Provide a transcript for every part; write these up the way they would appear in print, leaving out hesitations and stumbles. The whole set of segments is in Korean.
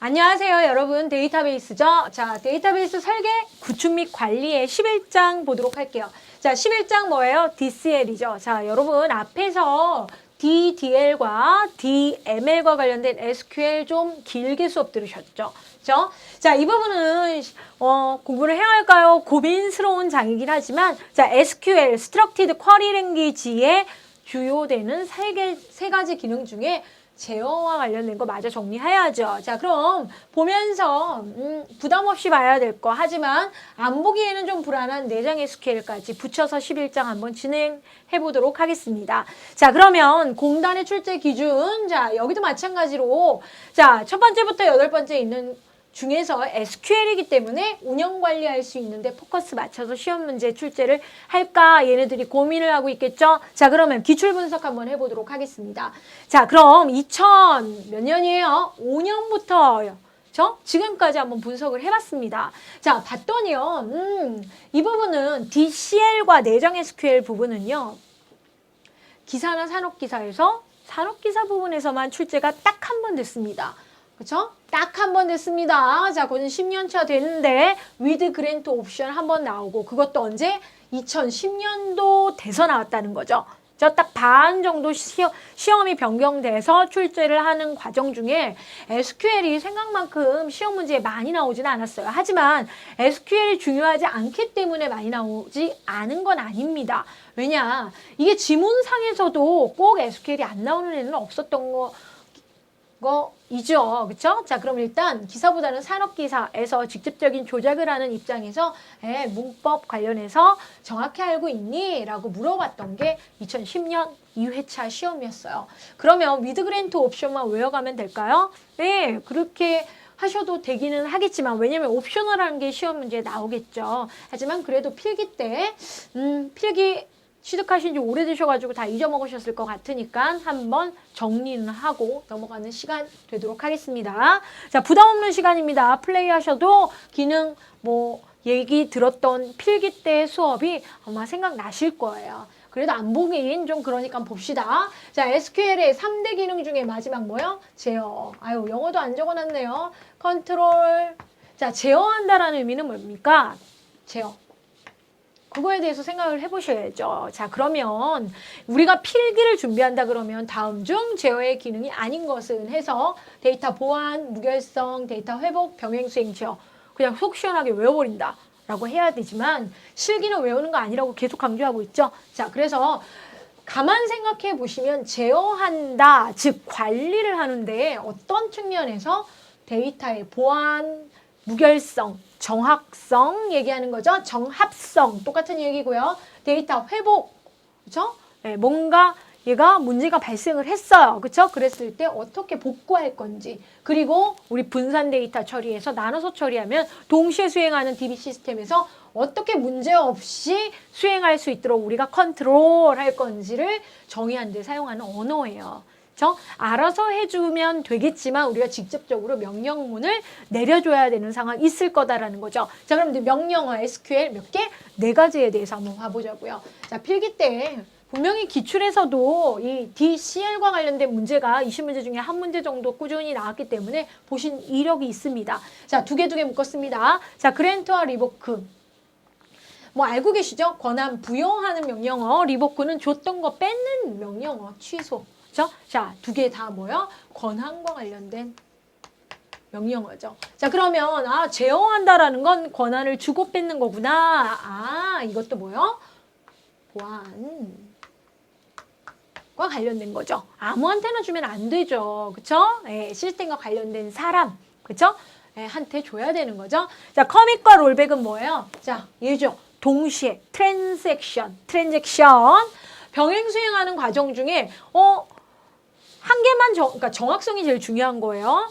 안녕하세요, 여러분. 데이터베이스죠. 자, 데이터베이스 설계, 구축 및 관리의 11장 보도록 할게요. 자, 11장 뭐예요? DCL이죠. 자, 여러분 앞에서 DDL과 DML과 관련된 SQL 좀 길게 수업 들으셨죠? 그죠? 자, 이 부분은 공부를 해야 할까요? 고민스러운 장이긴 하지만 자, SQL, Structured Query Language의 주요되는 세 가지 기능 중에 제어와 관련된 거 마저 정리해야죠. 자, 그럼 보면서 부담 없이 봐야 될 거. 하지만 안 보기에는 좀 불안한 내장 SQL까지 붙여서 11장 한번 진행해 보도록 하겠습니다. 자, 그러면 공단의 출제 기준. 자, 여기도 마찬가지로 자, 첫 번째부터 여덟 번째 있는 중에서 SQL이기 때문에 운영 관리할 수 있는데 포커스 맞춰서 시험 문제 출제를 할까 얘네들이 고민을 하고 있겠죠. 자, 그러면 기출 분석 한번 해보도록 하겠습니다. 자, 그럼 2000 몇 년이에요? 5년부터 지금까지 한번 분석을 해봤습니다. 자, 봤더니요. 이 부분은 DCL과 내장 SQL 부분은요. 기사나 산업기사에서 산업기사 부분에서만 출제가 딱 한 번 됐습니다. 그쵸? 딱 한 번 됐습니다. 자, 그건 10년 차 됐는데 with grant option 한 번 나오고 그것도 언제? 2010년도 돼서 나왔다는 거죠. 저 딱 반 정도 시험이 변경돼서 출제를 하는 과정 중에 SQL이 생각만큼 시험 문제에 많이 나오지는 않았어요. 하지만 SQL이 중요하지 않기 때문에 많이 나오지 않은 건 아닙니다. 왜냐? 이게 지문상에서도 꼭 SQL이 안 나오는 애는 없었던 거이죠. 그쵸? 자, 그럼 일단 기사보다는 산업기사에서 직접적인 조작을 하는 입장에서 문법 관련해서 정확히 알고 있니? 라고 물어봤던 게 2010년 2회차 시험이었어요. 그러면 with grant 옵션만 외워가면 될까요? 네, 그렇게 하셔도 되기는 하겠지만 왜냐면 옵셔널한 게 시험 문제에 나오겠죠. 하지만 그래도 필기 때 필기 취득하신 지 오래되셔가지고 다 잊어먹으셨을 것 같으니까 한번 정리는 하고 넘어가는 시간 되도록 하겠습니다. 자, 부담 없는 시간입니다. 플레이 하셔도 기능 얘기 들었던 필기 때 수업이 아마 생각나실 거예요. 그래도 안 보긴 좀 그러니까 봅시다. 자, SQL의 3대 기능 중에 마지막 뭐요? 제어. 아유, 영어도 안 적어놨네요. 컨트롤. 자, 제어한다라는 의미는 뭡니까? 제어. 그거에 대해서 생각을 해보셔야죠. 자, 그러면 우리가 필기를 준비한다 그러면 다음 중 제어의 기능이 아닌 것은 해서 데이터 보안, 무결성, 데이터 회복, 병행수행 제어 그냥 속 시원하게 외워버린다 라고 해야 되지만 실기는 외우는 거 아니라고 계속 강조하고 있죠. 자, 그래서 가만 생각해 보시면 제어한다, 즉 관리를 하는데 어떤 측면에서 데이터의 보안, 무결성, 정확성 얘기하는 거죠. 정합성 똑같은 얘기고요. 데이터 회복, 그렇죠? 네, 뭔가 얘가 문제가 발생을 했어요. 그렇죠? 그랬을 때 어떻게 복구할 건지 그리고 우리 분산 데이터 처리해서 나눠서 처리하면 동시에 수행하는 DB 시스템에서 어떻게 문제없이 수행할 수 있도록 우리가 컨트롤할 건지를 정의하는 데 사용하는 언어예요. 알아서 해주면 되겠지만 우리가 직접적으로 명령문을 내려줘야 되는 상황이 있을 거다라는 거죠. 자, 그럼 이제 명령어 SQL 몇 개? 4가지에 대해서 한번 봐보자고요. 자, 필기 때 분명히 기출에서도 이 DCL과 관련된 문제가 20문제 중에 한 문제 정도 꾸준히 나왔기 때문에 보신 이력이 있습니다. 자, 두 개 묶었습니다. 자, 그랜트와 리보크. 알고 계시죠? 권한 부여하는 명령어, 리보크는 줬던 거 뺏는 명령어, 취소. 그렇죠? 자, 두 개 다 뭐요? 권한과 관련된 명령어죠. 자, 그러면 제어한다라는 건 권한을 주고 뺏는 거구나. 이것도 뭐요? 보안과 관련된 거죠. 아무한테나 주면 안 되죠. 그렇죠? 시스템과 관련된 사람, 그렇죠? 한테 줘야 되는 거죠. 자, 커밋과 롤백은 뭐예요? 자, 얘죠. 동시에 트랜잭션 병행 수행하는 과정 중에 한 개만 그러니까 정확성이 제일 중요한 거예요.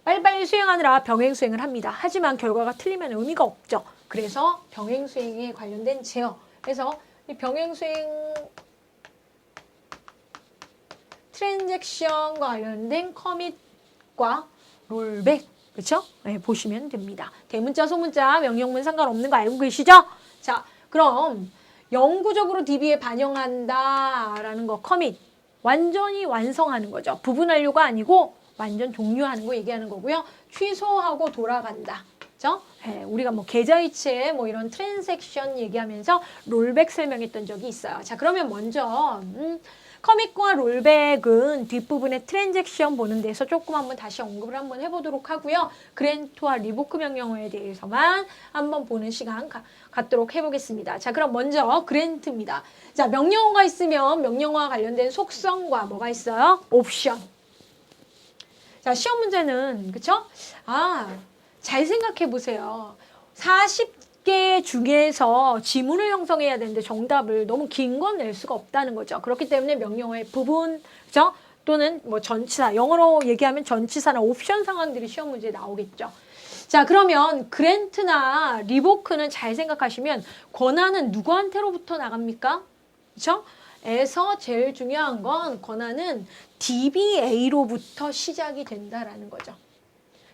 빨리빨리 수행하느라 병행 수행을 합니다. 하지만 결과가 틀리면 의미가 없죠. 그래서 병행 수행에 관련된 제어. 그래서 이 병행 수행 트랜잭션과 관련된 커밋과 롤백, 그렇죠? 네, 보시면 됩니다. 대문자, 소문자, 명령문 상관없는 거 알고 계시죠? 자, 그럼 영구적으로 DB에 반영한다라는 거 커밋. 완전히 완성하는 거죠. 부분 완료가 아니고 완전 종료하는 거 얘기하는 거고요. 취소하고 돌아간다. 그죠? 예, 우리가 뭐 계좌이체 뭐 이런 트랜잭션 얘기하면서 롤백 설명했던 적이 있어요. 자, 그러면 먼저 커밋과 롤백은 뒷부분에 트랜잭션 보는 데서 조금 한번 다시 언급을 한번 해보도록 하고요. 그랜트와 리보크 명령어에 대해서만 한번 보는 시간 갖도록 해보겠습니다. 자, 그럼 먼저 그랜트입니다. 자, 명령어가 있으면 명령어와 관련된 속성과 뭐가 있어요? 옵션. 자, 시험 문제는 그쵸? 잘 생각해 보세요. 40개 중에서 지문을 형성해야 되는데 정답을 너무 긴 건 낼 수가 없다는 거죠. 그렇기 때문에 명령어의 부분, 그죠? 또는 뭐 전치사, 영어로 얘기하면 전치사나 옵션 상황들이 시험 문제에 나오겠죠. 자, 그러면 그랜트나 리보크는 잘 생각하시면 권한은 누구한테로부터 나갑니까? 그죠? 에서 제일 중요한 건 권한은 DBA로부터 시작이 된다라는 거죠.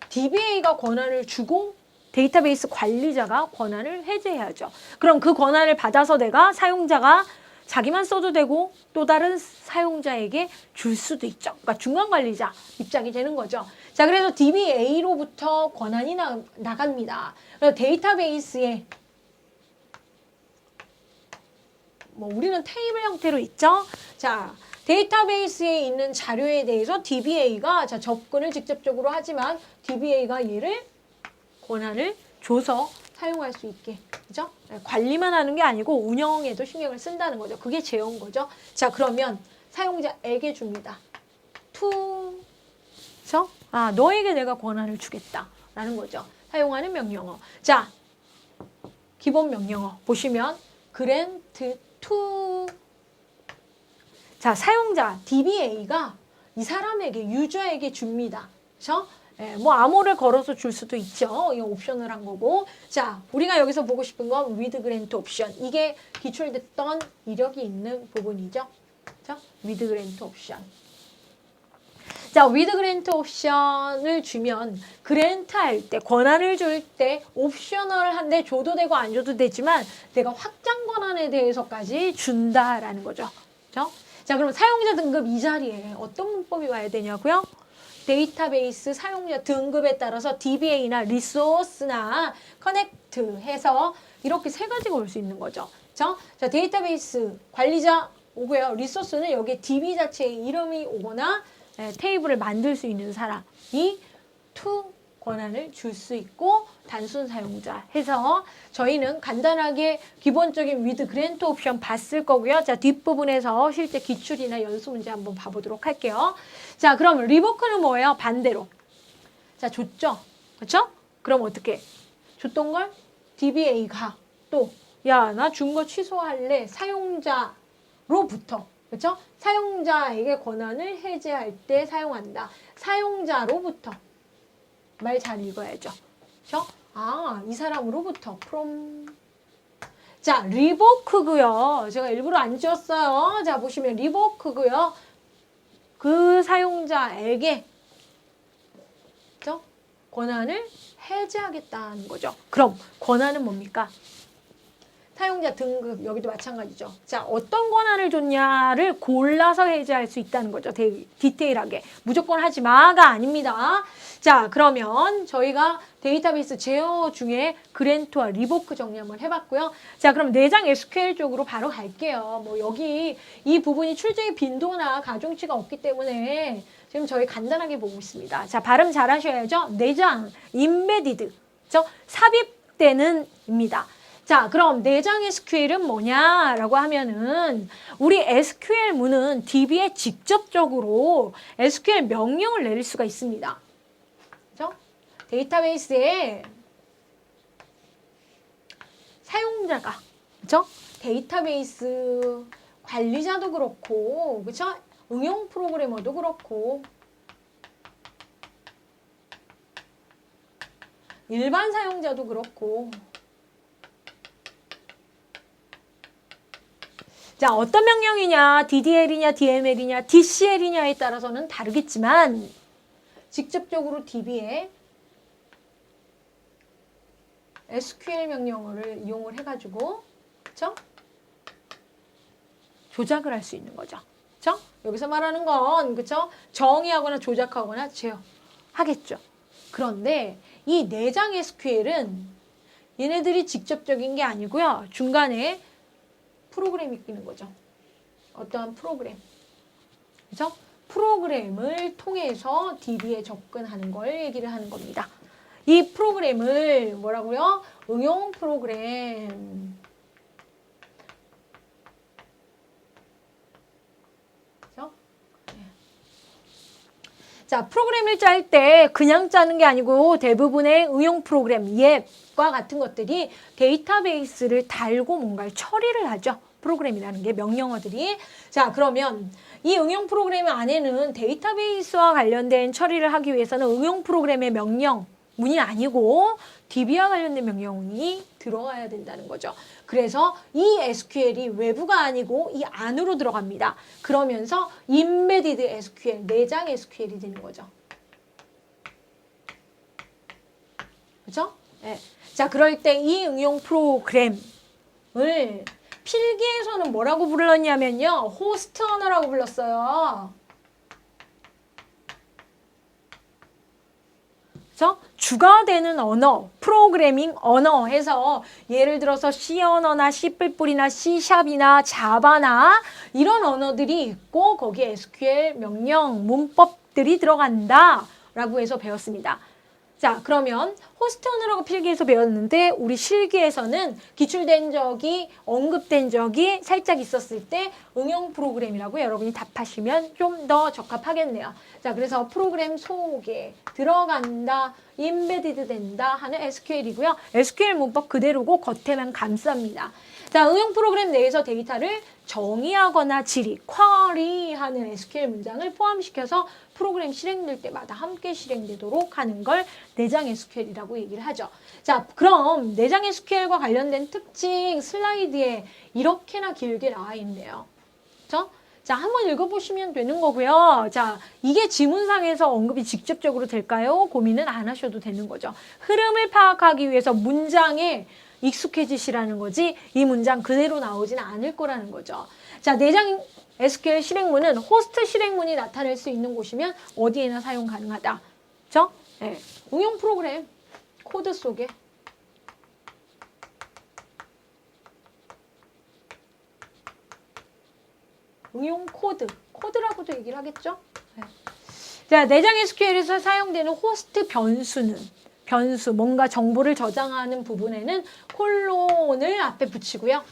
DBA가 권한을 주고 데이터베이스 관리자가 권한을 해제해야죠. 그럼 그 권한을 받아서 내가 사용자가 자기만 써도 되고 또 다른 사용자에게 줄 수도 있죠. 그러니까 중간 관리자 입장이 되는 거죠. 자, 그래서 DBA로부터 권한이 나갑니다. 그래서 데이터베이스에 뭐 우리는 테이블 형태로 있죠. 자, 데이터베이스에 있는 자료에 대해서 DBA가 접근을 직접적으로 하지만 DBA가 얘를 권한을 줘서 사용할 수 있게, 그죠? 관리만 하는 게 아니고 운영에도 신경을 쓴다는 거죠. 그게 제어인 거죠. 자, 그러면 사용자에게 줍니다. to, 그죠? 너에게 내가 권한을 주겠다라는 거죠. 사용하는 명령어. 자, 기본 명령어 보시면 grant to. 자, 사용자 DBA가 이 사람에게 유저에게 줍니다. 그렇죠? 뭐 암호를 걸어서 줄 수도 있죠. 이 옵션을 한 거고. 자, 우리가 여기서 보고 싶은 건 with grant option. 이게 기출됐던 이력이 있는 부분이죠. 그렇죠? with grant option. 자, with grant option을 주면 그랜트 할 때, 권한을 줄 때 옵셔널한데 줘도 되고 안 줘도 되지만 내가 확장 권한에 대해서까지 준다라는 거죠. 그렇죠? 자, 그럼 사용자 등급 이 자리에 어떤 문법이 와야 되냐고요? 데이터베이스 사용자 등급에 따라서 DBA나 리소스나 커넥트 해서 이렇게 세 가지가 올 수 있는 거죠. 그렇죠? 자, 데이터베이스 관리자 오고요. 리소스는 여기에 DB 자체의 이름이 오거나 테이블을 만들 수 있는 사람이 to 권한을 줄 수 있고 단순 사용자 해서 저희는 간단하게 기본적인 with grant option 봤을 거고요. 자, 뒷부분에서 실제 기출이나 연수 문제 한번 봐보도록 할게요. 자, 그럼 리보크는 뭐예요? 반대로. 자, 줬죠? 그렇죠? 그럼 어떻게? 줬던 걸 DBA가 또 야, 나 준 거 취소할래. 사용자로부터. 그렇죠? 사용자에게 권한을 해제할 때 사용한다. 사용자로부터. 말 잘 읽어야죠. 그렇죠? 이 사람으로부터 from. 자, 리보크고요. 제가 일부러 안 지웠어요. 자, 보시면 리보크고요. 그 사용자에게 그렇죠? 권한을 해제하겠다는 거죠. 그럼 권한은 뭡니까? 사용자 등급 여기도 마찬가지죠. 자, 어떤 권한을 줬냐를 골라서 해제할 수 있다는 거죠. 디테일하게. 무조건 하지 마가 아닙니다. 자, 그러면 저희가 데이터베이스 제어 중에 그랜트와 리보크 정리 한번 해봤고요. 자, 그럼 내장 SQL 쪽으로 바로 갈게요. 뭐 여기 이 부분이 출제의 빈도나 가중치가 없기 때문에 지금 저희 간단하게 보고 있습니다. 자, 발음 잘 하셔야죠. 내장, 임베디드, 삽입되는 입니다. 자, 그럼 내장 SQL은 뭐냐라고 하면은 우리 SQL문은 DB에 직접적으로 SQL 명령을 내릴 수가 있습니다. 그렇죠? 데이터베이스에 사용자가 그렇죠? 데이터베이스 관리자도 그렇고 그렇죠? 응용 프로그래머도 그렇고 일반 사용자도 그렇고 자, 어떤 명령이냐, DDL이냐, DML이냐, DCL이냐에 따라서는 다르겠지만 직접적으로 DB에 SQL 명령어를 이용을 해가지고 그쵸? 조작을 할 수 있는 거죠. 그쵸? 여기서 말하는 건, 그쵸? 정의하거나 조작하거나 제어하겠죠. 그런데 이 내장 SQL은 얘네들이 직접적인 게 아니고요. 중간에 프로그램이 끼는 거죠. 어떠한 프로그램. 그죠? 프로그램을 통해서 DB에 접근하는 걸 얘기를 하는 겁니다. 이 프로그램을 뭐라고요? 응용 프로그램. 그죠? 자, 프로그램을 짤 때 그냥 짜는 게 아니고 대부분의 응용 프로그램, 앱과 같은 것들이 데이터베이스를 달고 뭔가를 처리를 하죠. 프로그램이라는 게 명령어들이. 자, 그러면 이 응용 프로그램 안에는 데이터베이스와 관련된 처리를 하기 위해서는 응용 프로그램의 명령문이 아니고 DB와 관련된 명령이 들어가야 된다는 거죠. 그래서 이 SQL이 외부가 아니고 이 안으로 들어갑니다. 그러면서 Embedded SQL, 내장 SQL이 되는 거죠. 그죠? 네. 자, 그럴 때 이 응용 프로그램을 필기에서는 뭐라고 불렀냐면요. 호스트 언어라고 불렀어요. 그래서 주가 되는 언어, 프로그래밍 언어 해서 예를 들어서 C 언어나 C++이나 C샵이나 자바나 이런 언어들이 있고 거기에 SQL 명령, 문법들이 들어간다 라고 해서 배웠습니다. 자, 그러면 호스트 언어라고 필기에서 배웠는데 우리 실기에서는 기출된 적이 언급된 적이 살짝 있었을 때 응용 프로그램이라고 여러분이 답하시면 좀 더 적합하겠네요. 자, 그래서 프로그램 속에 들어간다, 임베디드 된다 하는 SQL이고요. SQL 문법 그대로고 겉에만 감쌉니다. 자, 응용 프로그램 내에서 데이터를 정의하거나 질의, 쿼리하는 SQL 문장을 포함시켜서 프로그램 실행될 때마다 함께 실행되도록 하는 걸 내장 SQL이라고 얘기를 하죠. 자, 그럼 내장 SQL과 관련된 특징 슬라이드에 이렇게나 길게 나와 있네요. 그렇죠? 자, 한번 읽어보시면 되는 거고요. 자, 이게 지문상에서 언급이 직접적으로 될까요? 고민은 안 하셔도 되는 거죠. 흐름을 파악하기 위해서 문장에 익숙해지시라는 거지 이 문장 그대로 나오지는 않을 거라는 거죠. 자, 내장 SQL 실행문은 호스트 실행문이 나타낼 수 있는 곳이면 어디에나 사용 가능하다. 그렇죠? 네. 응용 프로그램 코드 속에 응용 코드라고도 얘기를 하겠죠? 네. 자, 내장 SQL에서 사용되는 호스트 변수, 뭔가 정보를 저장하는 부분에는 콜론을 앞에 붙이고요.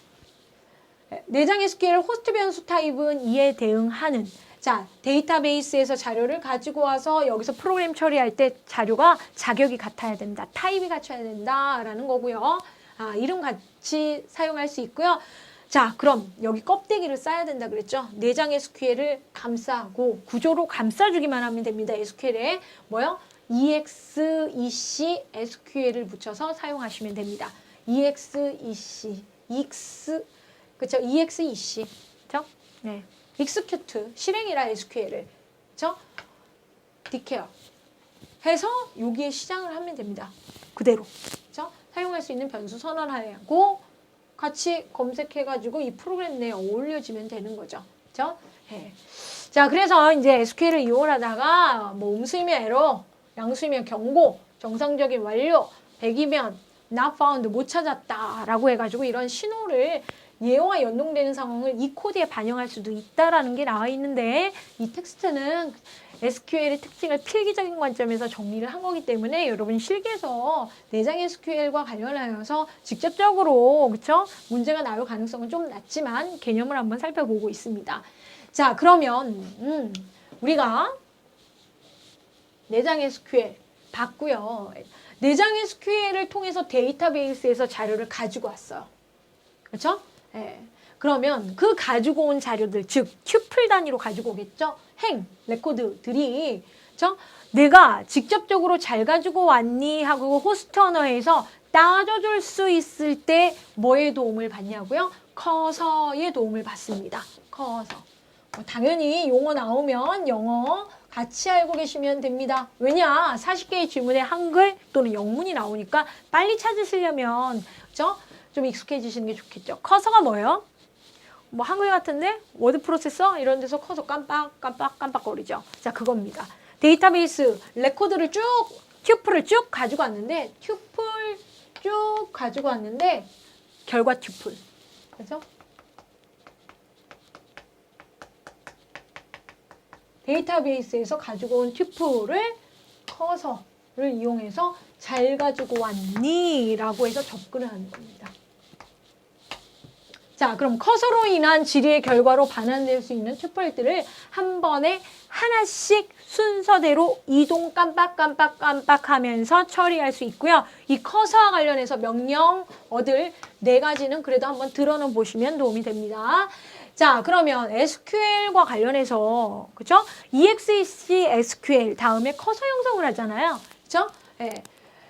내장 SQL 호스트 변수 타입은 이에 대응하는 자, 데이터베이스에서 자료를 가지고 와서 여기서 프로그램 처리할 때 자료가 자격이 같아야 된다. 타입이 갖춰야 된다라는 거고요. 아, 이름 같이 사용할 수 있고요. 자, 그럼 여기 껍데기를 싸야 된다 그랬죠? 내장 SQL을 감싸고 구조로 감싸주기만 하면 됩니다. SQL에 뭐요? EXEC SQL을 붙여서 사용하시면 됩니다. EXEC, 그렇죠? EXEC, 그렇죠? 네. execute 실행이라 SQL을, 그렇죠? declare 해서 여기에 시작을 하면 됩니다. 그대로, 그렇죠? 사용할 수 있는 변수 선언하고 같이 검색해가지고 이 프로그램 내에 어울려지면 되는 거죠, 그렇죠? 네. 자, 그래서 이제 SQL을 이용하다가 뭐 음수이면 에러, 양수이면 경고, 정상적인 완료, 100이면 not found, 못 찾았다라고 해가지고 이런 신호를 예어와 연동되는 상황을 이 코드에 반영할 수도 있다라는 게 나와 있는데 이 텍스트는 SQL의 특징을 필기적인 관점에서 정리를 한 거기 때문에 여러분 실기에서 내장 SQL과 관련하여서 직접적으로 그쵸? 문제가 나올 가능성은 좀 낮지만 개념을 한번 살펴보고 있습니다. 자, 그러면 우리가 내장 SQL 봤고요. 내장 SQL을 통해서 데이터베이스에서 자료를 가지고 왔어요. 그렇죠? 네. 그러면 그 가지고 온 자료들, 즉 튜플 단위로 가지고 오겠죠? 행, 레코드들이 그렇죠? 내가 직접적으로 잘 가지고 왔니? 하고 호스트 언어에서 따져줄 수 있을 때 뭐의 도움을 받냐고요? 커서의 도움을 받습니다. 커서. 당연히 용어 나오면 영어 같이 알고 계시면 됩니다. 왜냐? 40개의 질문에 한글 또는 영문이 나오니까 빨리 찾으시려면 그렇죠? 좀 익숙해지시는 게 좋겠죠. 커서가 뭐예요? 뭐 한글 같은데 워드 프로세서 이런 데서 커서 깜빡거리죠. 자, 그겁니다. 데이터베이스 레코드를 쭉 튜플을 쭉 가지고 왔는데 튜플 쭉 가지고 왔는데 결과 튜플. 그죠? 데이터베이스에서 가지고 온 튜플을 커서를 이용해서 잘 가지고 왔니? 라고 해서 접근을 하는 겁니다. 자, 그럼 커서로 인한 질의의 결과로 반환될 수 있는 튜플들을 한 번에 하나씩 순서대로 이동 깜빡 하면서 처리할 수 있고요. 이 커서와 관련해서 명령 얻을 4가지는 그래도 한번 들어는 보시면 도움이 됩니다. 자, 그러면 SQL과 관련해서, 그죠? EXEC SQL 다음에 커서 형성을 하잖아요. 그죠? 예.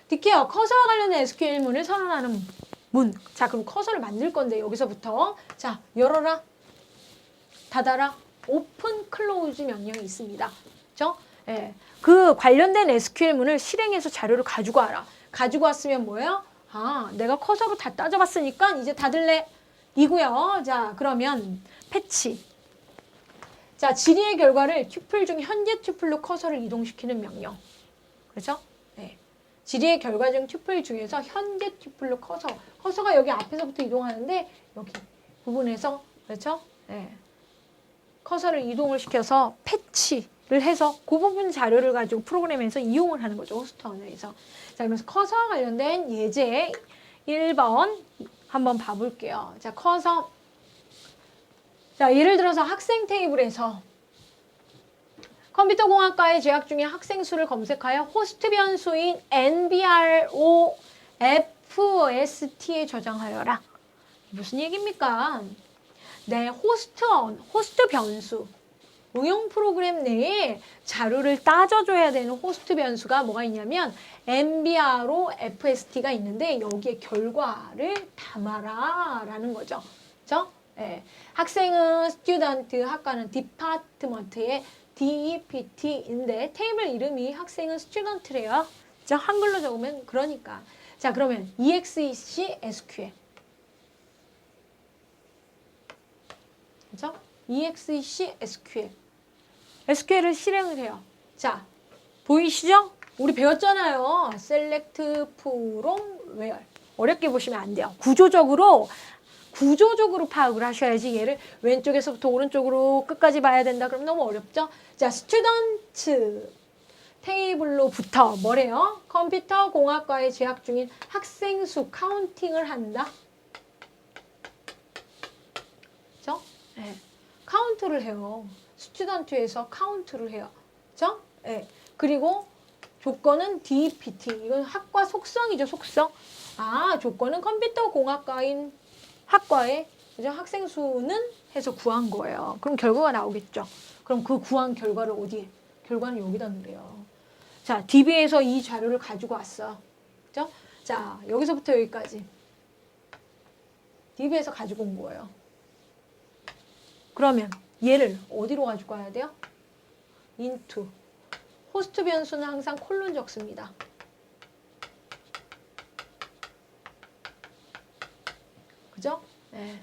딕케어 커서와 관련된 SQL문을 선언하는 문. 자, 그럼 커서를 만들 건데 여기서부터 자, 열어라, 닫아라, 오픈, 클로즈 명령이 있습니다. 그죠? 예. 그 관련된 SQL문을 실행해서 자료를 가지고 와라. 가지고 왔으면 뭐예요? 아, 내가 커서로 다 따져봤으니까 이제 닫을래. 이고요. 자, 그러면 패치. 자, 질의의 결과를 튜플 중 현재 튜플로 커서를 이동시키는 명령. 그렇죠? 네. 질의의 결과 중 튜플 중에서 현재 튜플로 커서가 여기 앞에서부터 이동하는데 여기 부분에서 그렇죠? 네. 커서를 이동을 시켜서 패치를 해서 그 부분 자료를 가지고 프로그램에서 이용을 하는 거죠. 호스트 언어에서. 자, 그래서 커서와 관련된 예제 1번 한번 봐볼게요. 자, 커서. 자, 예를 들어서 학생 테이블에서 컴퓨터공학과에 재학 중인 학생 수를 검색하여 호스트 변수인 nbro fst에 저장하여라. 무슨 얘기입니까? 네, 호스트 변수. 응용 프로그램 내에 자료를 따져줘야 되는 호스트 변수가 뭐가 있냐면 nbro fst가 있는데 여기에 결과를 담아라 라는 거죠. 그죠? 네. 학생은 스튜던트, 학과는 디파트먼트의 DEPT인데 테이블 이름이 학생은 스튜던트래요. 자, 한글로 적으면 그러니까. 자, 그러면 EXEC SQL. 그죠? EXEC SQL. SQL을 실행을 해요. 자, 보이시죠? 우리 배웠잖아요. select from where. 어렵게 보시면 안 돼요. 구조적으로 파악을 하셔야지 얘를 왼쪽에서부터 오른쪽으로 끝까지 봐야 된다. 그럼 너무 어렵죠? 자, 스튜던트 테이블로부터 뭐래요? 컴퓨터 공학과에 재학 중인 학생 수 카운팅을 한다. 그죠? 네. 카운트를 해요. 스튜던트에서 카운트를 해요. 그죠? 네. 그리고 조건은 DPT. 이건 학과 속성이죠, 속성. 아, 조건은 컴퓨터 공학과인 학과의 학생 수는 해서 구한 거예요. 그럼 결과가 나오겠죠. 그럼 그 구한 결과를 어디에? 결과는 여기다 넣으래요. 자, DB에서 이 자료를 가지고 왔어. 그죠? 자, 여기서부터 여기까지. DB에서 가지고 온 거예요. 그러면 얘를 어디로 가지고 와야 돼요? into. 호스트 변수는 항상 콜론 적습니다. 그죠? 네.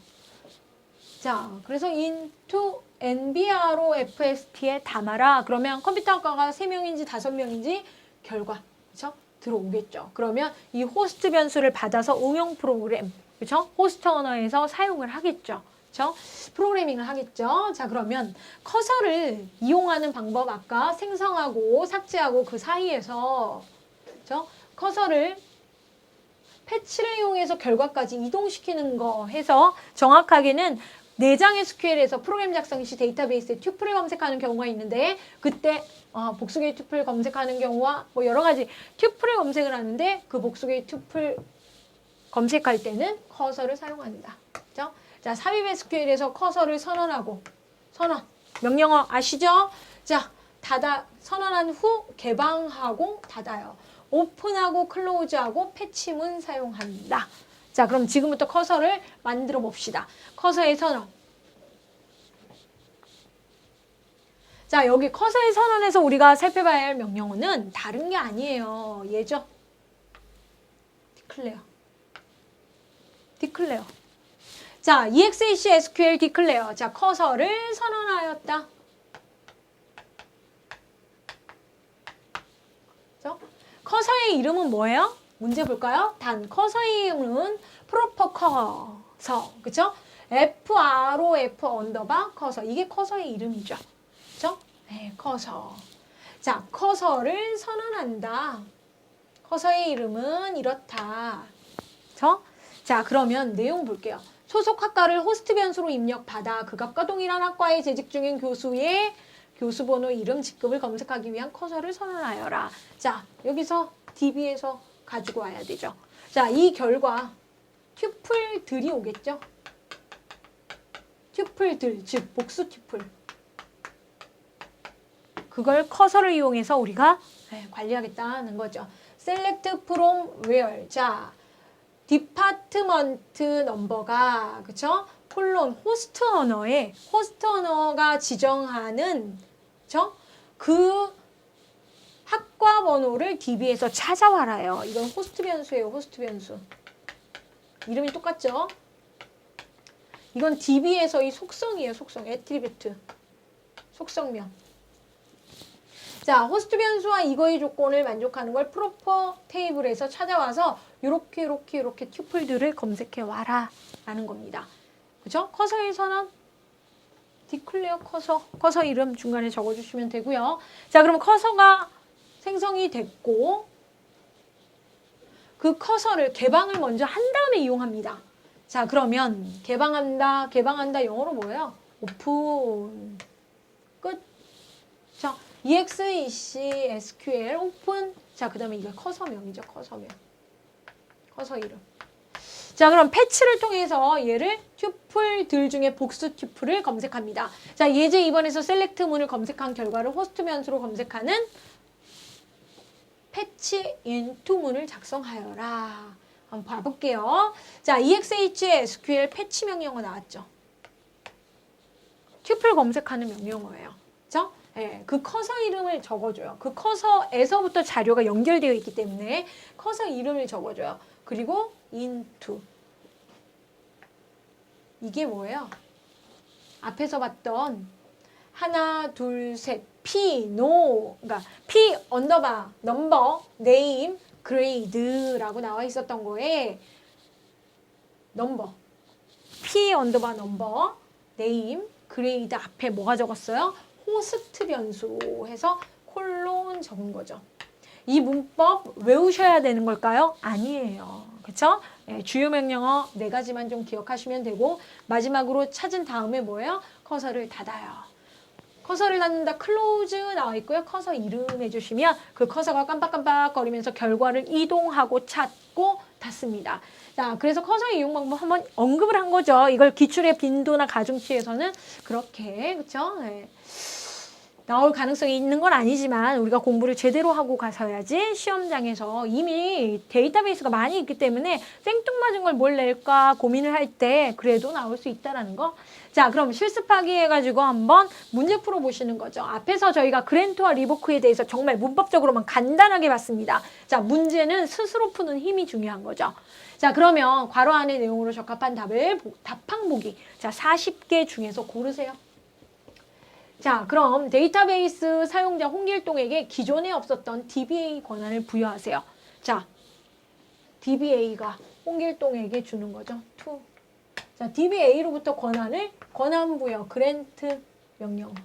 자, 그래서 into nbro fst에 담아라. 그러면 컴퓨터학과가 3명인지 5명인지 결과, 그죠? 들어오겠죠. 그러면 이 호스트 변수를 받아서 응용 프로그램, 그죠? 호스트 언어에서 사용을 하겠죠. 그죠? 프로그래밍을 하겠죠. 자, 그러면 커서를 이용하는 방법 아까 생성하고 삭제하고 그 사이에서, 그죠? 커서를 패치를 이용해서 결과까지 이동시키는 거 해서 정확하게는 내장 SQL에서 프로그램 작성 시 데이터베이스에 튜플을 검색하는 경우가 있는데 그때 복수계의 튜플 검색하는 경우와 뭐 여러 가지 튜플을 검색을 하는데 그 복수계의 튜플 검색할 때는 커서를 사용한다. 그죠? 자, 삽입 SQL에서 커서를 선언하고 명령어 아시죠? 자, 선언한 후 개방하고 닫아요. 오픈하고 클로즈하고 패치문 사용한다. 자, 그럼 지금부터 커서를 만들어 봅시다. 커서의 선언. 자, 여기 커서의 선언에서 우리가 살펴봐야 할 명령어는 다른 게 아니에요. 얘죠? declare. 자, EXEC SQL declare. 자, 커서를 선언하였다. 그죠? 커서의 이름은 뭐예요? 문제 볼까요? 단 커서의 이름은 proper 커서. 그쵸? FROF 언더바 커서. 이게 커서의 이름이죠. 그쵸? 네, 커서. 자, 커서를 선언한다. 커서의 이름은 이렇다. 그쵸? 자, 그러면 내용 볼게요. 소속 학과를 호스트 변수로 입력받아 그 값과 동일한 학과에 재직 중인 교수의 교수 번호, 이름, 직급을 검색하기 위한 커서를 선언하여라. 자, 여기서 DB에서 가지고 와야 되죠. 자, 이 결과 튜플들이 오겠죠. 튜플들, 즉 복수 튜플. 그걸 커서를 이용해서 우리가 관리하겠다는 거죠. select from where. 자, 디파트먼트 넘버가 그쵸? 콜론 호스트 언어가 지정하는 그쵸? 그 학과 번호를 DB에서 찾아와라요. 이건 호스트 변수예요. 호스트 변수. 이름이 똑같죠? 이건 DB에서의 속성이에요. 속성. 애트리뷰트. 속성명. 자, 호스트 변수와 이거의 조건을 만족하는 걸 프로퍼 테이블에서 찾아와서 요렇게 튜플들을 검색해 와라 라는 겁니다. 그죠? 커서의 선언 declare 커서 이름 중간에 적어주시면 되고요. 자, 그럼 커서가 생성이 됐고 그 커서를 개방을 먼저 한 다음에 이용합니다. 자, 그러면 개방한다 영어로 뭐예요? 오픈. 끝. 자, EXEC SQL 오픈. 자, 그 다음에 이게 커서명이죠. 커서명. 커서 이름. 자, 그럼 패치를 통해서 얘를 튜플들 중에 복수 튜플을 검색합니다. 자, 예제 2번에서 셀렉트 문을 검색한 결과를 호스트 변수로 검색하는 패치 인투 문을 작성하여라. 한번 봐볼게요. 자, EXEC SQL 패치 명령어 나왔죠. 튜플 검색하는 명령어예요. 그죠? 네, 그 커서 이름을 적어줘요. 그 커서에서부터 자료가 연결되어 있기 때문에 커서 이름을 적어줘요. 그리고 into. 이게 뭐예요? 앞에서 봤던 하나, 둘, 셋, P, no, 그러니까 P 언더바, 넘버, 네임, 그레이드라고 나와 있었던 거에 넘버, P 언더바 넘버, 네임, 그레이드 앞에 뭐가 적었어요? 호스트 변수 해서 콜론 적은 거죠. 이 문법 외우셔야 되는 걸까요? 아니에요. 그쵸? 네, 주요 명령어 4가지만 좀 기억하시면 되고 마지막으로 찾은 다음에 뭐예요? 커서를 닫아요. 커서를 닫는다 클로즈 나와 있고요. 커서 이름 해주시면 그 커서가 깜빡깜빡거리면서 결과를 이동하고 찾고 닫습니다. 자, 그래서 커서 이용 방법 한번 언급을 한 거죠. 이걸 기출의 빈도나 가중치에서는 그렇게 그쵸? 네. 나올 가능성이 있는 건 아니지만 우리가 공부를 제대로 하고 가서야지 시험장에서 이미 데이터베이스가 많이 있기 때문에 생뚱맞은 걸 뭘 낼까 고민을 할 때 그래도 나올 수 있다는 거. 자, 그럼 실습하기 해가지고 한번 문제 풀어보시는 거죠. 앞에서 저희가 그랜트와 리보크에 대해서 정말 문법적으로만 간단하게 봤습니다. 자, 문제는 스스로 푸는 힘이 중요한 거죠. 자, 그러면 괄호 안의 내용으로 적합한 답항 보기. 자, 40개 중에서 고르세요. 자, 그럼 데이터베이스 사용자 홍길동에게 기존에 없었던 DBA 권한을 부여하세요. 자, DBA가 홍길동에게 주는 거죠. to. 자, DBA로부터 권한 부여, 그랜트 명령.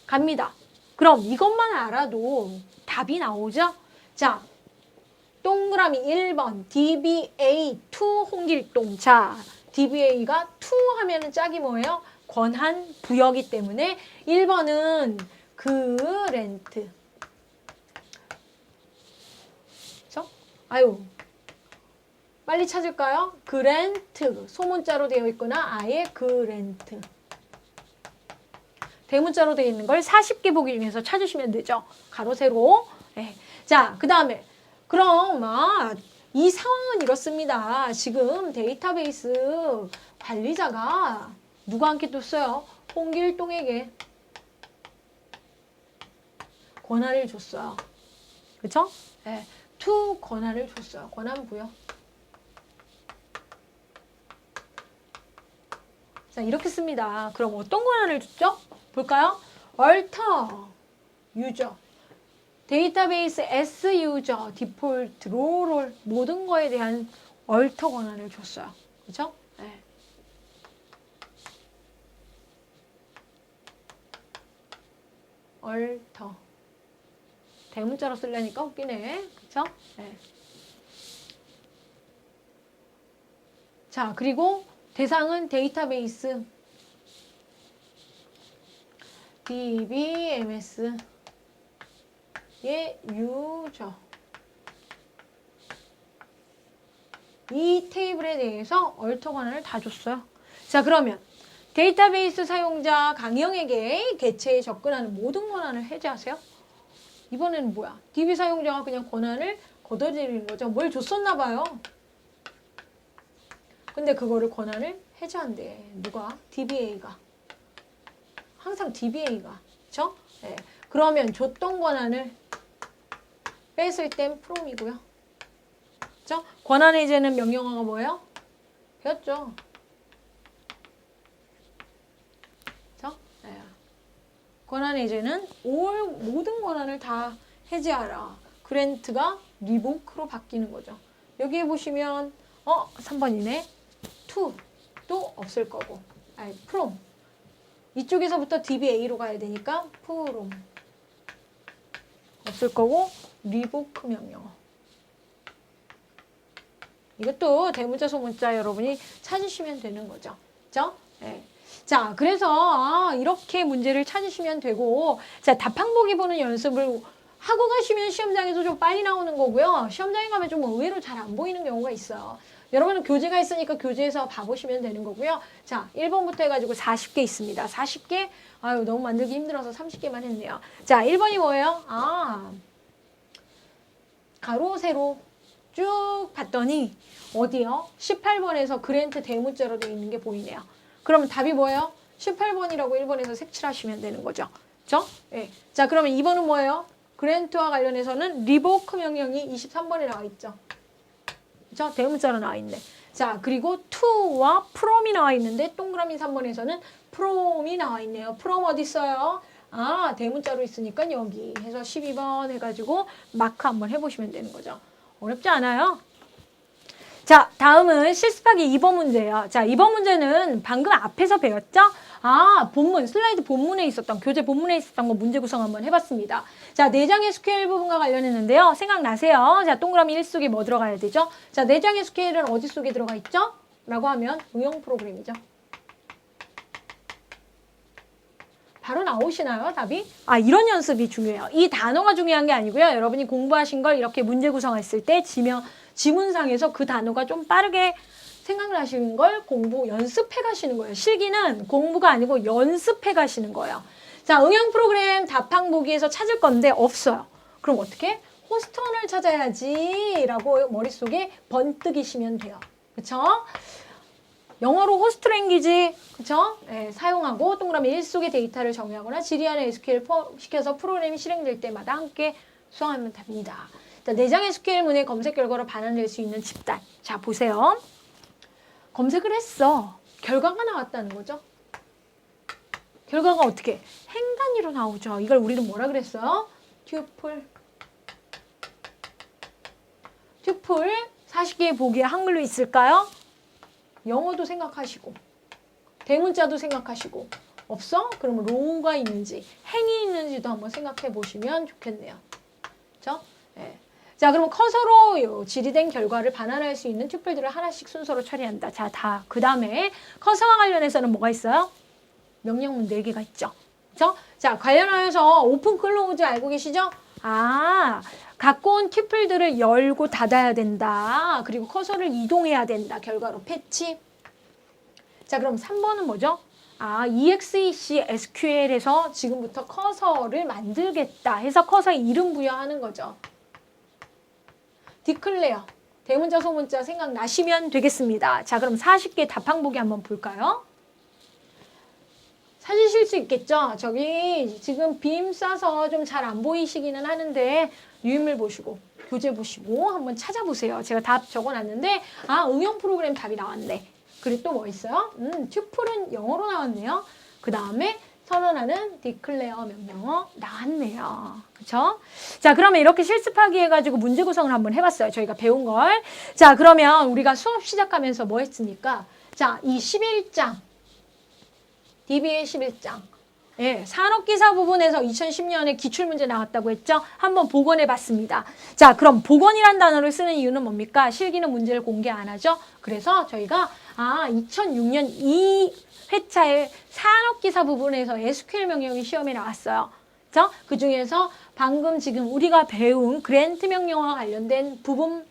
갑니다. 그럼 이것만 알아도 답이 나오죠? 자, 동그라미 1번 DBA to 홍길동. 자, DBA가 to 하면은 짝이 뭐예요? 권한 부여기 때문에 1번은 그랜트. 그렇죠? 아유. 빨리 찾을까요? 그랜트. 소문자로 되어 있거나 아예 그랜트. 대문자로 되어 있는 걸 40개 보기 중에서 찾으시면 되죠. 가로 세로. 네. 자, 그다음에 그럼 이 상황은 이렇습니다. 지금 데이터베이스 관리자가 누구한테 뒀어요? 홍길동에게 권한을 줬어요. 그렇죠? 네. to 권한을 줬어요. 권한 부여. 자, 이렇게 씁니다. 그럼 어떤 권한을 줬죠? 볼까요? alter 유저, 데이터베이스 S 유저, 디폴트, 롤 모든 거에 대한 alter 권한을 줬어요. 그죠? 네. alter. 대문자로 쓰려니까 웃기네. 그쵸? 네. 자, 그리고 대상은 데이터베이스 DBMS 의 유저. 이 테이블에 대해서 alter 권한을 다 줬어요. 자, 그러면 데이터베이스 사용자 강영에게 개체에 접근하는 모든 권한을 해제하세요. 이번에는 뭐야? DB 사용자가 그냥 권한을 걷어들이는 거죠. 뭘 줬었나 봐요. 근데 그거를 권한을 해제한대. 누가? DBA가. 항상 DBA가. 그쵸? 네. 그러면 줬던 권한을 뺐을 땐 from이고요. 그쵸? 권한 해제는 명령어가 뭐예요? 배웠죠? 그쵸? 네. 권한 해제는 모든 권한을 다 해제하라. 그랜트가 리보크로 바뀌는 거죠. 여기에 보시면 3번이네. to도 없을 거고. 아니, from. 이쪽에서부터 DBA로 가야 되니까 from. 없을 거고 리보크 명령어. 이것도 대문자 소문자 여러분이 찾으시면 되는 거죠. 그죠? 네. 자, 그래서 이렇게 문제를 찾으시면 되고, 자, 답항보기 보는 연습을 하고 가시면 시험장에서 좀 빨리 나오는 거고요. 시험장에 가면 좀 의외로 잘 안 보이는 경우가 있어요. 여러분은 교재가 있으니까 교재에서 봐보시면 되는 거고요. 자, 1번부터 해가지고 40개 있습니다. 40개? 아유, 너무 만들기 힘들어서 30개만 했네요. 자, 1번이 뭐예요? 가로, 세로 쭉 봤더니 어디요? 18번에서 그랜트 대문자로 되어 있는 게 보이네요. 그러면 답이 뭐예요? 18번이라고 1번에서 색칠하시면 되는 거죠. 그죠? 네. 자, 그러면 2번은 뭐예요? 그랜트와 관련해서는 리보크 명령이 23번에 나와 있죠. 그죠? 대문자로 나와 있네. 자, 그리고 to와 from이 나와 있는데 동그라미 3번에서는 from이 나와 있네요. from 어디 있어요? 대문자로 있으니까 여기 해서 12번 해가지고 마크 한번 해보시면 되는 거죠. 어렵지 않아요? 자, 다음은 실습하기 2번 문제예요. 자, 2번 문제는 방금 앞에서 배웠죠? 본문, 슬라이드 본문에 있었던, 교재 본문에 있었던 거 문제 구성 한번 해봤습니다. 자, 내장 SQL 부분과 관련했는데요. 생각나세요? 자, 동그라미 1 속에 뭐 들어가야 되죠? 자, 내장 SQL은 어디 속에 들어가 있죠? 라고 하면 응용 프로그램이죠. 바로 나오시나요, 답이? 이런 연습이 중요해요. 이 단어가 중요한 게 아니고요. 여러분이 공부하신 걸 이렇게 문제 구성했을 때 지문상에서 그 단어가 좀 빠르게 생각나시는 걸 연습해 가시는 거예요. 실기는 공부가 아니고 연습해 가시는 거예요. 자, 응용 프로그램 답항보기에서 찾을 건데 없어요. 그럼 어떻게? 호스트원을 찾아야지 라고 머릿속에 번뜩이시면 돼요. 그쵸? 영어로 호스트 랭귀지, 그쵸? 네, 사용하고 동그라미 1 속의 데이터를 정의하거나 지리안에 SQL 시켜서 프로그램이 실행될 때마다 함께 수행하면 됩니다. 자, 내장 SQL문의 검색 결과로 반환될 수 있는 집단. 자, 보세요. 검색을 했어. 결과가 나왔다는 거죠. 결과가 어떻게? 행 단위로 나오죠. 이걸 우리는 뭐라 그랬어요? 튜플. 튜플 40개의 보기에 한글로 있을까요? 영어도 생각하시고 대문자도 생각하시고 없어? 그러면 로우가 있는지 행이 있는지도 한번 생각해 보시면 좋겠네요. 그렇죠? 네. 자, 그럼 커서로 질의된 결과를 반환할 수 있는 튜플들을 하나씩 순서로 처리한다. 자, 그 다음에 커서와 관련해서는 뭐가 있어요? 명령문 4개가 있죠. 그렇죠? 자, 관련하여서 오픈 클로즈 알고 계시죠? 갖고 온 튜플들을 열고 닫아야 된다. 그리고 커서를 이동해야 된다. 결과로 패치. 자, 그럼 3번은 뭐죠? EXEC SQL에서 지금부터 커서를 만들겠다 해서 커서에 이름 부여하는 거죠. 디클레어. 대문자 소문자 생각나시면 되겠습니다. 자, 그럼 40개 답항보기 한번 볼까요? 찾으실 수 있겠죠? 저기 지금 빔 쏴서 좀 잘 안 보이시기는 하는데 유인물 보시고 교재 보시고 한번 찾아보세요. 제가 답 적어놨는데 응용 프로그램 답이 나왔네. 그리고 또 뭐 있어요? tuple 영어로 나왔네요. 그 다음에 선언하는 declare 명령어 나왔네요. 그쵸? 자, 그러면 이렇게 실습하기 해가지고 문제 구성을 한번 해봤어요. 저희가 배운 걸. 자, 그러면 우리가 수업 시작하면서 뭐 했습니까? 자, 이 11장. DBA 11장. 예, 산업기사 부분에서 2010년에 기출문제 나왔다고 했죠? 한번 복원해 봤습니다. 자, 그럼 복원이란 단어를 쓰는 이유는 뭡니까? 실기는 문제를 공개 안 하죠? 그래서 저희가 2006년 2회차의 산업기사 부분에서 SQL 명령이 시험에 나왔어요. 그죠? 그 중에서 방금 지금 우리가 배운 그랜트 명령어와 관련된 부분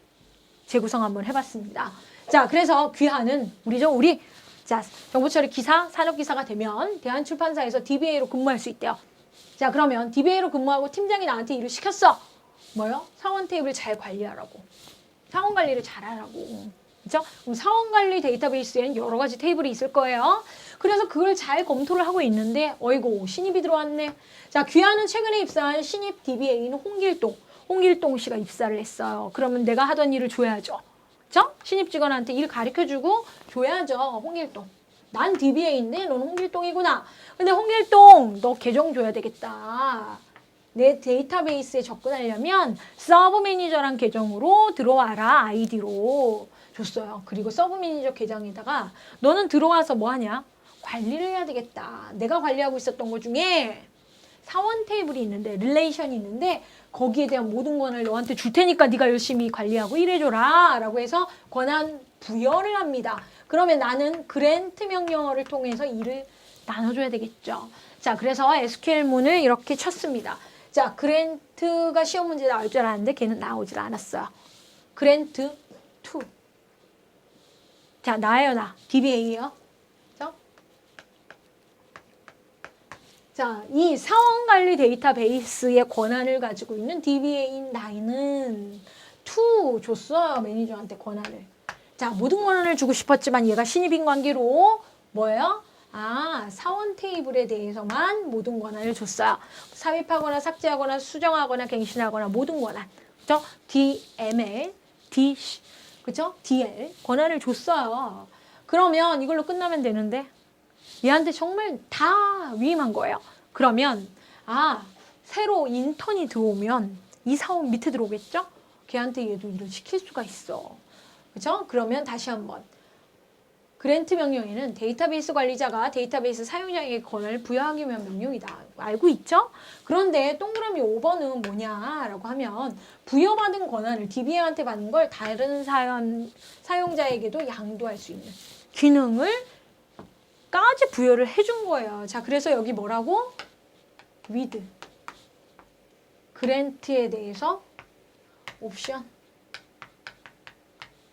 재구성 한번 해봤습니다. 자, 그래서 귀하는 우리 자, 정보처리 기사, 산업기사가 되면 대한출판사에서 DBA로 근무할 수 있대요. 자, 그러면 DBA로 근무하고 팀장이 나한테 일을 시켰어. 뭐요? 사원 테이블 잘 관리하라고. 사원 관리를 잘하라고. 그렇죠? 그럼 사원 관리 데이터베이스에는 여러 가지 테이블이 있을 거예요. 그래서 그걸 잘 검토를 하고 있는데 어이구 신입이 들어왔네. 자, 귀하는 최근에 입사한 신입 DBA는 홍길동 씨가 입사를 했어요. 그러면 내가 하던 일을 줘야죠. 그쵸? 신입 직원한테 일 가르쳐주고 줘야죠. 홍길동. 난 DBA인데 넌 홍길동이구나. 근데 홍길동 너 계정 줘야 되겠다. 내 데이터베이스에 접근하려면 서브 매니저란 계정으로 들어와라. 아이디로 줬어요. 그리고 서브 매니저 계정에다가 너는 들어와서 뭐 하냐? 관리를 해야 되겠다. 내가 관리하고 있었던 것 중에 사원 테이블이 있는데 릴레이션이 있는데 거기에 대한 모든 권한을 너한테 줄 테니까 네가 열심히 관리하고 일해줘라 라고 해서 권한 부여를 합니다. 그러면 나는 그랜트 명령어를 통해서 일을 나눠줘야 되겠죠. 자, 그래서 SQL문을 이렇게 쳤습니다. 자, 그랜트가 시험 문제 나올 줄 알았는데 걔는 나오질 않았어요. 그랜트 2. 자, 나예요, 나. DBA예요. 자, 이 사원관리 데이터베이스의 권한을 가지고 있는 DBA인 나이는 2 줬어요. 매니저한테 권한을. 자, 모든 권한을 주고 싶었지만 얘가 신입인 관계로 뭐예요? 사원 테이블에 대해서만 모든 권한을 줬어요. 삽입하거나 삭제하거나 수정하거나 갱신하거나 모든 권한. 그죠? DML, 그죠? DL 권한을 줬어요. 그러면 이걸로 끝나면 되는데 얘한테 정말 다 위임한 거예요. 그러면 새로 인턴이 들어오면 이 사원 밑에 들어오겠죠? 걔한테 얘도 일을 시킬 수가 있어. 그죠? 그러면 다시 한번 그랜트 명령에는 데이터베이스 관리자가 데이터베이스 사용자에게 권한을 부여하기 위한 명령이다. 알고 있죠? 그런데 동그라미 5번은 뭐냐라고 하면 부여받은 권한을 DBA한테 받는 걸 다른 사용자에게도 양도할 수 있는 기능을 까지 부여를 해준 거예요. 자, 그래서 여기 뭐라고? with 그랜트에 대해서 옵션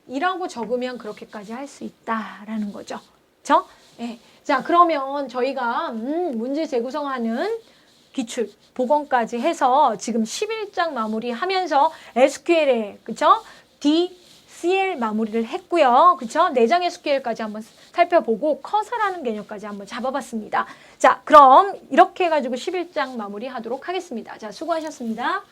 이라고 적으면 그렇게까지 할 수 있다라는 거죠. 그렇죠? 네. 자, 그러면 저희가 문제 재구성하는 기출, 복원까지 해서 지금 11장 마무리하면서 SQL에 그렇죠? DCL 마무리를 했고요. 그렇죠? 내장 SQL까지 한번 살펴보고 커서라는 개념까지 한번 잡아봤습니다. 자, 그럼 이렇게 해가지고 11장 마무리하도록 하겠습니다. 자, 수고하셨습니다.